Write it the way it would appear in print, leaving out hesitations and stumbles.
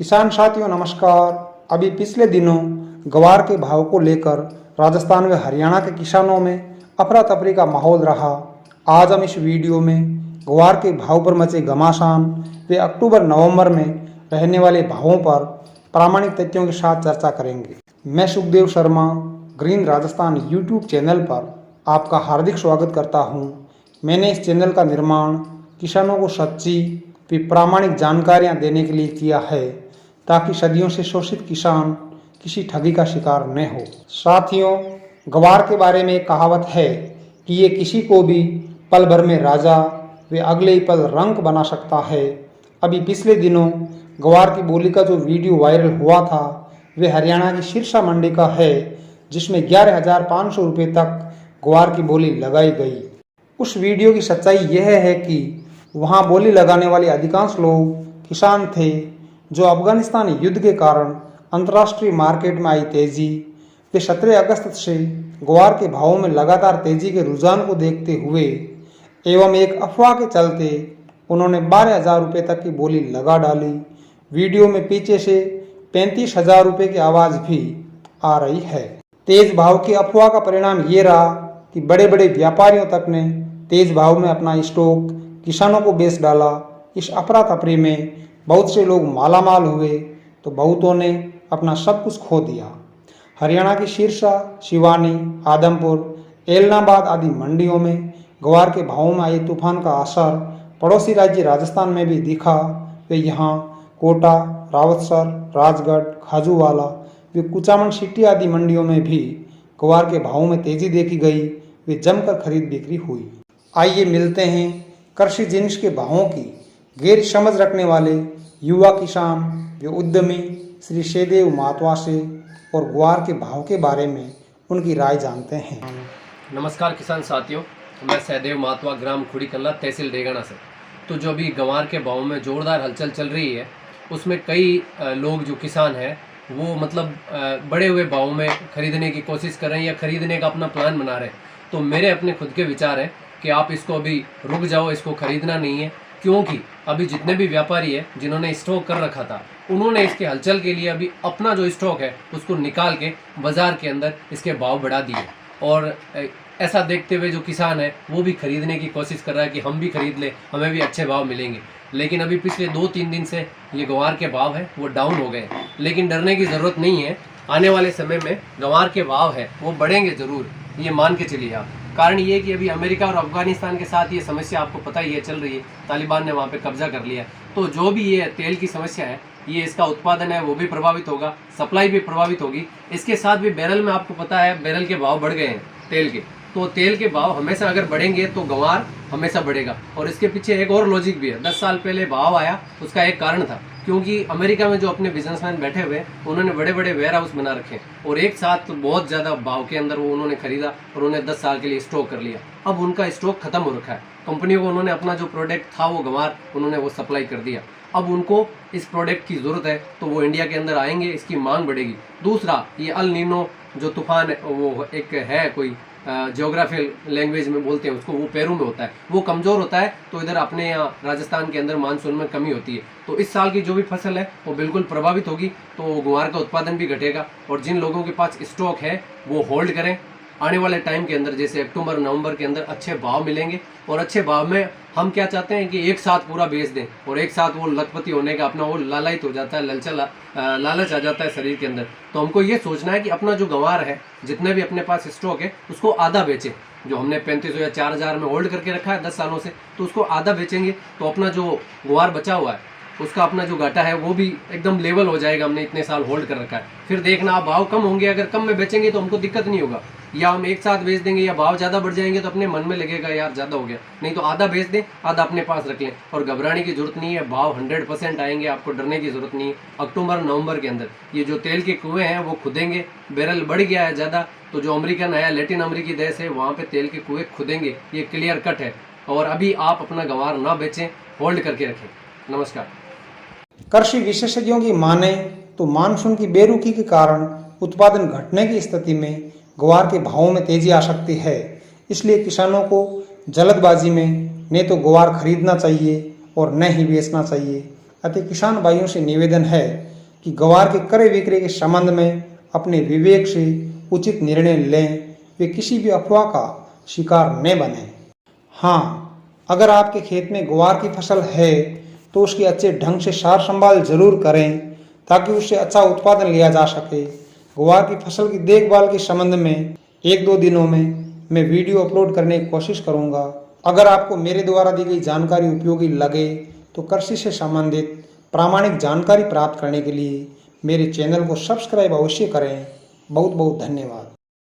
किसान साथियों नमस्कार। अभी पिछले दिनों ग्वार के भाव को लेकर राजस्थान व हरियाणा के किसानों में अफरा तफरी का माहौल रहा। आज हम इस वीडियो में ग्वार के भाव पर मचे घमासान व अक्टूबर नवंबर में रहने वाले भावों पर प्रामाणिक तथ्यों के साथ चर्चा करेंगे। मैं Sukhdev Sharma green Rajasthan YouTube channel पर आपका हार्दिक स्वागत करता हूं। मैंने इस चैनल का निर्माण किसानों को सच्ची व प्रामाणिक जानकारियां देने के लिए किया है, ताकि सदियों से शोषित किसान किसी ठगी का शिकार न हो। साथियों, ग्वार के बारे में एक कहावत है कि ये किसी को भी पल भर में राजा व अगले ही पल रंक बना सकता है। अभी पिछले दिनों ग्वार की बोली का जो वीडियो वायरल हुआ था वह हरियाणा की सिरसा मंडी का है, जिसमें 11,500 रुपये तक ग्वार की बोली लगाई गई। उस वीडियो की सच्चाई यह है कि वहां बोली लगाने वाले अधिकांश लोग किसान थे जो अफगानिस्तान युद्ध के कारण अंतर्राष्ट्रीय मार्केट में आई तेजी व 17 अगस्त से ग्वार के भावों में लगातार तेजी के रुझान को देखते हुए एवं एक अफवाह के चलते उन्होंने 12,000 रुपये तक की बोली लगा डाली। वीडियो में पीछे से 35,000 रुपये की आवाज़ भी आ रही है। तेज भाव की अफवाह का परिणाम ये रहा कि बड़े बड़े व्यापारियों तक ने तेज भाव में अपना स्टॉक किसानों को बेच डाला। इस अफरा तफरी में बहुत से लोग मालामाल हुए तो बहुतों ने अपना सब कुछ खो दिया। हरियाणा की सिरसा, सिवानी, आदमपुर, एलनाबाद आदि मंडियों में ग्वार के भावों में आए तूफान का असर पड़ोसी राज्य राजस्थान में भी दिखा। वे यहाँ कोटा, रावतसर, राजगढ़, खाजूवाला व कुचामन सिटी आदि मंडियों में भी ग्वार के भावों में तेजी देखी गई। वे जमकर खरीद बिक्री हुई। आइए मिलते हैं कृषि जिन्स के भावों की गैर समझ रखने वाले युवा किसान व उद्यमी श्री सहदेव मातवा से और ग्वार के भाव के बारे में उनकी राय जानते हैं। नमस्कार किसान साथियों, मैं सहदेव मातवा, ग्राम खुड़ी कल्ला, तहसील डेगाना से। तो जो अभी ग्वार के भाव में जोरदार हलचल चल रही है, उसमें कई लोग जो किसान हैं वो बढ़े हुए भाव में खरीदने की कोशिश कर रहे हैं या खरीदने का अपना प्लान बना रहे हैं। तो मेरे अपने खुद के विचार हैं कि आप इसको अभी रुक जाओ, इसको खरीदना नहीं है, क्योंकि अभी जितने भी व्यापारी है जिन्होंने स्टॉक कर रखा था, उन्होंने इसके हलचल के लिए अभी अपना जो स्टॉक है उसको निकाल के बाजार के अंदर इसके भाव बढ़ा दिए। और ऐसा देखते हुए जो किसान है वो भी खरीदने की कोशिश कर रहा है कि हम भी खरीद ले, हमें भी अच्छे भाव मिलेंगे। लेकिन अभी पिछले 2-3 दिन से ये ग्वार के भाव है वो डाउन हो गए। लेकिन डरने की ज़रूरत नहीं है, आने वाले समय में ग्वार के भाव है वो बढ़ेंगे ज़रूर, ये मान के चलिए आप। कारण ये कि अभी अमेरिका और अफगानिस्तान के साथ ये समस्या आपको पता ही है चल रही है, तालिबान ने वहाँ पे कब्जा कर लिया। तो जो भी ये तेल की समस्या है, ये इसका उत्पादन है वो भी प्रभावित होगा, सप्लाई भी प्रभावित होगी। इसके साथ भी बैरल में आपको पता है बैरल के भाव बढ़ गए हैं तेल के। तो तेल के भाव हमेशा अगर बढ़ेंगे तो ग्वार हमेशा बढ़ेगा। और इसके पीछे एक और लॉजिक भी है। 10 साल पहले भाव आया उसका एक कारण था, क्योंकि अमेरिका में जो अपने बिजनेसमैन बैठे हुए उन्होंने बड़े बड़े वेयर हाउस बना रखे और एक साथ बहुत ज़्यादा भाव के अंदर वो उन्होंने खरीदा और उन्होंने 10 साल के लिए स्टॉक कर लिया। अब उनका स्टॉक खत्म हो रखा है। कंपनियों को उन्होंने अपना जो प्रोडक्ट था वो ग्वार उन्होंने वो सप्लाई कर दिया। अब उनको इस प्रोडक्ट की ज़रूरत है तो वो इंडिया के अंदर आएंगे, इसकी मांग बढ़ेगी। दूसरा, ये अल नीनो जो तूफान है वो एक है, कोई जियोग्राफिकल लैंग्वेज में बोलते हैं उसको, वो पेरू में होता है, वो कमज़ोर होता है। तो इधर अपने यहाँ राजस्थान के अंदर मानसून में कमी होती है। तो इस साल की जो भी फसल है वो बिल्कुल प्रभावित होगी। तो ग्वार का उत्पादन भी घटेगा। और जिन लोगों के पास स्टॉक है वो होल्ड करें। आने वाले टाइम के अंदर जैसे अक्टूबर नवंबर के अंदर अच्छे भाव मिलेंगे। और अच्छे भाव में हम क्या चाहते हैं कि एक साथ पूरा बेच दें और एक साथ वो लखपति होने का अपना वो लालच हो जाता है, लालच आ जाता है शरीर के अंदर। तो हमको ये सोचना है कि अपना जो ग्वार है, जितने भी अपने पास स्टॉक है उसको आधा बेचें। जो हमने 3500 या 4000 में होल्ड करके रखा है 10 सालों से, तो उसको आधा बेचेंगे तो अपना जो ग्वार बचा हुआ है उसका अपना जो घाटा है वो भी एकदम लेवल हो जाएगा। हमने इतने साल होल्ड कर रखा है। फिर देखना आप भाव कम होंगे, अगर कम में बेचेंगे तो हमको दिक्कत नहीं होगा, या हम एक साथ बेच देंगे या भाव ज़्यादा बढ़ जाएंगे तो अपने मन में लगेगा यार ज़्यादा हो गया। नहीं तो आधा बेच दें, आधा अपने पास रख लें। और घबराने की जरूरत नहीं है, भाव 100% आएंगे, आपको डरने की जरूरत नहीं है। अक्टूबर नवंबर के अंदर ये जो तेल के कुएँ हैं वो खुदेंगे। बैरल बढ़ गया है ज़्यादा, तो जो अमेरिकन है, लैटिन अमेरिकी देश है, वहाँ पर तेल के कुएँ खुदेंगे, ये क्लियर कट है। और अभी आप अपना ग्वार ना बेचें, होल्ड करके रखें। नमस्कार। कृषि विशेषज्ञों की माने तो मानसून की बेरुखी के कारण उत्पादन घटने की स्थिति में ग्वार के भावों में तेजी आ सकती है। इसलिए किसानों को जल्दबाजी में न तो ग्वार खरीदना चाहिए और न ही बेचना चाहिए। अतः किसान भाइयों से निवेदन है कि ग्वार के क्रय विक्रय के संबंध में अपने विवेक से उचित निर्णय लें, वे किसी भी अफवाह का शिकार न बने। हाँ, अगर आपके खेत में ग्वार की फसल है तो उसकी अच्छे ढंग से सार संभाल जरूर करें ताकि उससे अच्छा उत्पादन लिया जा सके। ग्वार की फसल की देखभाल के संबंध में 1-2 दिनों में मैं वीडियो अपलोड करने की कोशिश करूंगा। अगर आपको मेरे द्वारा दी गई जानकारी उपयोगी लगे तो कृषि से संबंधित प्रामाणिक जानकारी प्राप्त करने के लिए मेरे चैनल को सब्सक्राइब अवश्य करें। बहुत बहुत धन्यवाद।